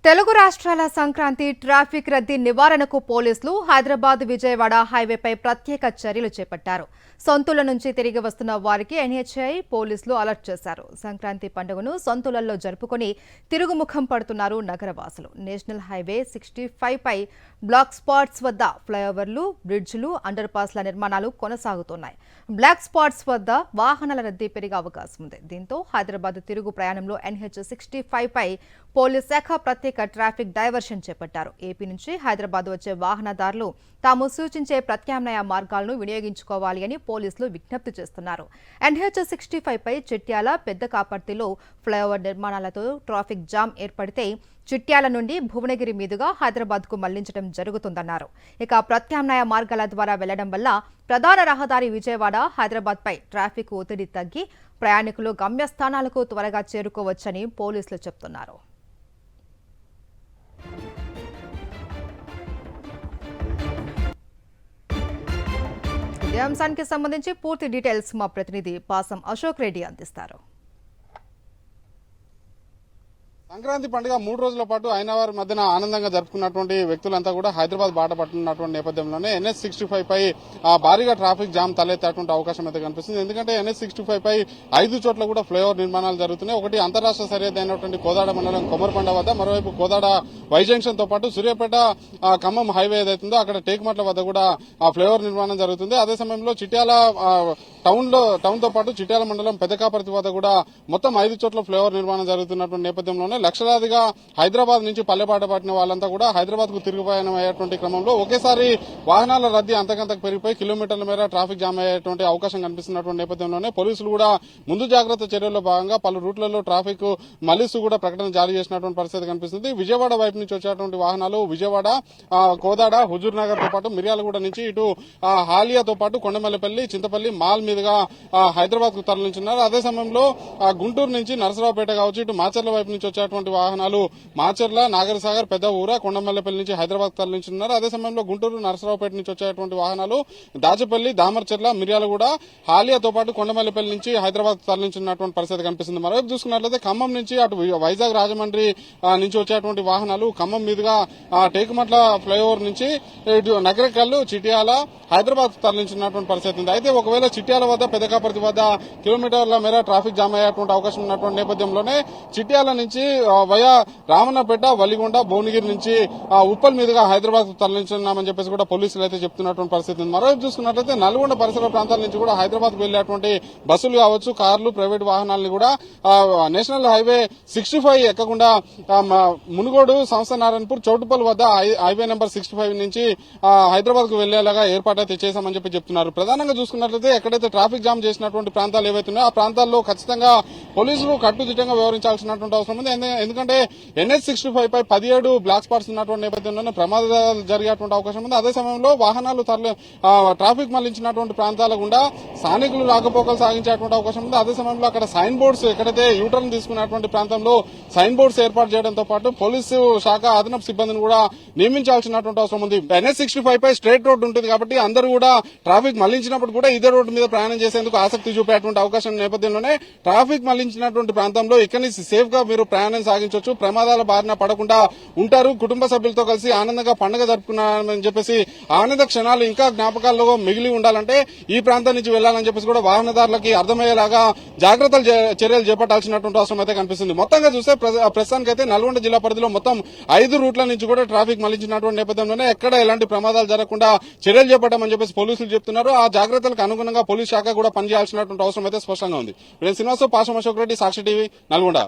తెలుగు రాష్ట్రాల సంక్రాంతి ట్రాఫిక్ రద్దీ నివారణకు పోలీసులు హైదరాబాద్ విజయవాడ హైవేపై ప్రత్యేక చర్యలు చేపట్టారు. సొంతూళ్ల నుంచి తిరిగి వస్తున్న వారికి ఎన్హెచ్ఐ పోలీసులు అలర్ట్ చేశారు. సంక్రాంతి పండుగను సొంతూళ్లలో జరుపుకుని తిరుగుముఖం పడుతున్నారు నగరవాసులు. నేషనల్ హైవే 65 పై బ్లాక్ స్పాట్స్ వద్ద ఫ్లైఓవర్లు, బ్రిడ్జిలు, అండర్ పాస్ల నిర్మాణాలు కొనసాగుతున్నాయి. బ్లాక్ స్పాట్స్ వద్ద వాహనాల రద్దీ పెరిగే అవకాశం ఉంది. దీంతో హైదరాబాద్ తిరుగు ప్రయాణంలో ఎన్హెచ్ 65 పై పోలీస్ శాఖ ప్రత్యేక ట్రాఫిక్ డైవర్షన్ చేపట్టారు. ఏపీ నుంచి హైదరాబాద్ వచ్చే వాహనదారులు తాము సూచించే ప్రత్యామ్నాయ మార్గాలను వినియోగించుకోవాలి అని పోలీసులు విజ్ఞప్తి చేస్తున్నారు. ఎన్హెచ్ 65 పై చిట్యాల, పెద్ద కాపర్తిలో ఫ్లైఓవర్ నిర్మాణాలతో ట్రాఫిక్ జామ్ ఏర్పడితే చిట్యాల నుండి భువనగిరి మీదుగా హైదరాబాద్కు మళ్లించడం జరుగుతుందన్నారు. ఇక ప్రత్యామ్నాయ మార్గాల ద్వారా వెళ్లడం వల్ల ప్రధాన రహదారి విజయవాడ, హైదరాబాద్పై ట్రాఫిక్ ఒత్తిడి తగ్గి ప్రయాణికులు గమ్యస్థానాలకు త్వరగా చేరుకోవచ్చని పోలీసులు చెబుతున్నారు. ఇదే అంశానికి సంబంధించి పూర్తి డీటెయిల్స్ మా ప్రతినిధి పాసం అశోక్ రెడ్డి అందిస్తారు. సంక్రాంతి పండుగ 3 రోజుల పాటు అయినవారి మధ్యన ఆనందంగా జరుపుకున్నటువంటి వ్యక్తులంతా కూడా హైదరాబాద్ బాట పట్టున్నటువంటి నేపథ్యంలోనే ఎన్హెచ్ 65 పై భారీగా ట్రాఫిక్ జామ్ తలెత్తేటువంటి అవకాశం అయితే కనిపిస్తుంది. ఎందుకంటే ఎన్హెచ్ 65 పై 5 చోట్ల కూడా ఫ్లైఓవర్ నిర్మాణాలు జరుగుతున్నాయి. ఒకటి అంతరాష్ట్ర సరిహద్దు అయినటువంటి కోదాడ మండలం కొమరకొండ వద్ద, మరోవైపు కోదాడ వై జంక్షన్ తో పాటు సూర్యాపేట ఖమ్మం హైవే ఏదైతుందో అక్కడ టేకుమట్ల వద్ద కూడా ఫ్లైఓవర్ నిర్మాణం జరుగుతుంది. అదే సమయంలో చిట్యాల టౌన్ తో పాటు చిట్యాల మండలం పెద్దకాపర్తి వద్ద కూడా మొత్తం 5 చోట్ల ఫ్లైఓవర్ నిర్మాణం జరుగుతున్నటువంటి నేపథ్యంలోనే లక్షలాదిగా హైదరాబాద్ నుంచి పల్లెపాట పట్టిన వాళ్ళంతా కూడా హైదరాబాద్ కు తిరుగు ప్రయాణం అయ్యేటువంటి క్రమంలో ఒకేసారి వాహనాల రద్దీ అంతకంతకు పెరిగిపోయి కిలోమీటర్ల మేర ట్రాఫిక్ జామ్ అయ్యేటువంటి అవకాశం కనిపిస్తున్నటువంటి నేపథ్యంలోనే పోలీసులు కూడా ముందు జాగ్రత్త చర్యల్లో భాగంగా పలు రూట్లలో ట్రాఫిక్ మళ్లిస్తూ కూడా ప్రకటన జారీ చేసినటువంటి పరిస్థితి కనిపిస్తుంది. విజయవాడ వైపు నుంచి వచ్చేటువంటి వాహనాలు విజయవాడ, కోదాడ, హుజూర్ నగర్ తో పాటు మిర్యాలగూడ నుంచి ఇటు హాలియాతో పాటు కొండమల్లపల్లి, చింతపల్లి మాల్ మీదుగా హైదరాబాద్ కు తరలించున్నారు. అదే సమయంలో గుంటూరు నుంచి నరసరావుపేట కావచ్చు, ఇటు మాచర్ల వైపు నుంచి వచ్చేటువంటి వాహనాలు మాచర్ల, నాగరసాగర్, పెద్ద ఊర, కొండమల్లపల్లి నుంచి హైదరాబాద్ తరలించున్నారు. అదే సమయంలో గుంటూరు, నరసరావుపేట నుంచి వచ్చేటువంటి వాహనాలు దాచపల్లి, దామర్చర్ల, మిర్యాలగూడ, హాలియాతో పాటు కొండమల్లపల్లి నుంచి హైదరాబాద్ తరలించినటువంటి పరిస్థితి కనిపిస్తుంది. మరోవైపు చూసుకున్నట్లయితే ఖమ్మం నుంచి అటు వైజాగ్, రాజమండ్రి నుంచి వచ్చేటువంటి వాహనాలు ఖమ్మం మీదుగా టేకుమట్ల ఫ్లైఓవర్ నుంచి ఇటు నగరకల్లు, చిట్యాల, హైదరాబాద్ తరలించినటువంటి పరిస్థితి ఉంది. అయితే ఒకవేళ చిట్యాల వద్ద, పెద్దకాపర్తి వద్ద కిలోమీటర్ల మేర ట్రాఫిక్ జామ్ అయ్యేటువంటి అవకాశం ఉన్నటువంటి నేపథ్యంలోనే చిట్యాల నుంచి వయా రామన్నపేట, వలిగొండ, భువనగిరి నుంచి ఉప్పల్ మీదుగా హైదరాబాద్ తరలించున్నామని చెప్పేసి కూడా పోలీసులు అయితే చెప్తున్నటువంటి పరిస్థితి ఉంది. మరోవైపు చూసుకున్నట్లయితే నల్గొండ పరిసర ప్రాంతాల నుంచి కూడా హైదరాబాద్ కు వెళ్లేటువంటి బస్సులు కావచ్చు, కార్లు, ప్రైవేట్ వాహనాలను కూడా నేషనల్ హైవే 65 ఎక్కకుండా మునుగోడు, సంస్థ నారాయణపూర్, చౌటుపల్లి వద్ద హైవే నెంబర్ 65 నుంచి హైదరాబాద్ కు వెళ్లేలాగా ఏర్పాటైతే చేశామని చెప్పి చెప్తున్నారు. ప్రధానంగా చూసుకున్నట్లయితే ఎక్కడైతే ట్రాఫిక్ జామ్ చేసినటువంటి ప్రాంతాలు ఏవైతున్నాయో ఆ ప్రాంతాల్లో ఖచ్చితంగా పోలీసులు కట్టుదిట్టంగా వ్యవహరించాల్సినటువంటి అవసరం ఉంది. ఎందుకంటే ఎన్హెచ్ 65 పై 17 బ్లాక్ స్పాట్స్ ఉన్నటువంటి నేపథ్యంలోనే ప్రమాదాలు జరిగేటువంటి అవకాశం ఉంది. అదే సమయంలో వాహనాలు ట్రాఫిక్ మళ్లించినటువంటి ప్రాంతాల గుండా స్థానికులు రాకపోకలు సాగించేటువంటి అవకాశం ఉంది. అదే సమయంలో అక్కడ సైన్ బోర్డ్స్, ఎక్కడైతే యూటర్న్ తీసుకున్నటువంటి ప్రాంతంలో సైన్ బోర్డ్స్ ఏర్పాటు చేయడంతో పాటు పోలీసు శాఖ అదనపు సిబ్బందిని కూడా నియమించాల్సినటువంటి అవసరం ఉంది. ఎన్హెచ్ 65 పై స్ట్రేట్ రోడ్ ఉంటుంది కాబట్టి అందరూ కూడా ట్రాఫిక్ మళ్లించినప్పుడు కూడా ఇదే రోడ్డు మీద ప్రయాణం చేసేందుకు ఆసక్తి చూపేటువంటి అవకాశం నేపథ్యంలోనే ట్రాఫిక్ మళ్లించినటువంటి ప్రాంతంలో ఇక్కడి నుంచి సేఫ్ గా మీరు ప్రయాణం సాగించవచ్చు, ప్రమాదాల బారిన పడకుండా ఉంటారు. కుటుంబ సభ్యులతో కలిసి ఆనందంగా పండుగ జరుపుకున్నారని చెప్పేసి ఆనంద క్షణాలు ఇంకా జ్ఞాపకాల్లో మిగిలి ఉండాలంటే ఈ ప్రాంతం నుంచి వెళ్లాలని చెప్పేసి కూడా వాహనదారులకి అర్థమయ్యేలాగా జాగ్రత్తలు చర్యలు చేపట్టాల్సినటువంటి అవసరం అయితే కనిపిస్తుంది. మొత్తంగా చూస్తే ప్రస్తుతానికైతే నల్గొండ జిల్లా పరిధిలో మొత్తం 5 రూట్ల నుంచి కూడా ట్రాఫిక్ మళ్లించినటువంటి నేపథ్యంలోనే ఎక్కడ ఎలాంటి ప్రమాదాలు జరగకుండా చర్యలు చేపట్టామని చెప్పేసి పోలీసులు చెప్తున్నారు. ఆ జాగ్రత్తలకు అనుగుణంగా పోలీసు శాఖ కూడా పనిచేయాల్సినటువంటి అవసరం అయితే స్పష్టంగా ఉంది. శ్రీనివాస్, పాషం అశోక్ రెడ్డి, సాక్షి టీవీ, నల్గొండ.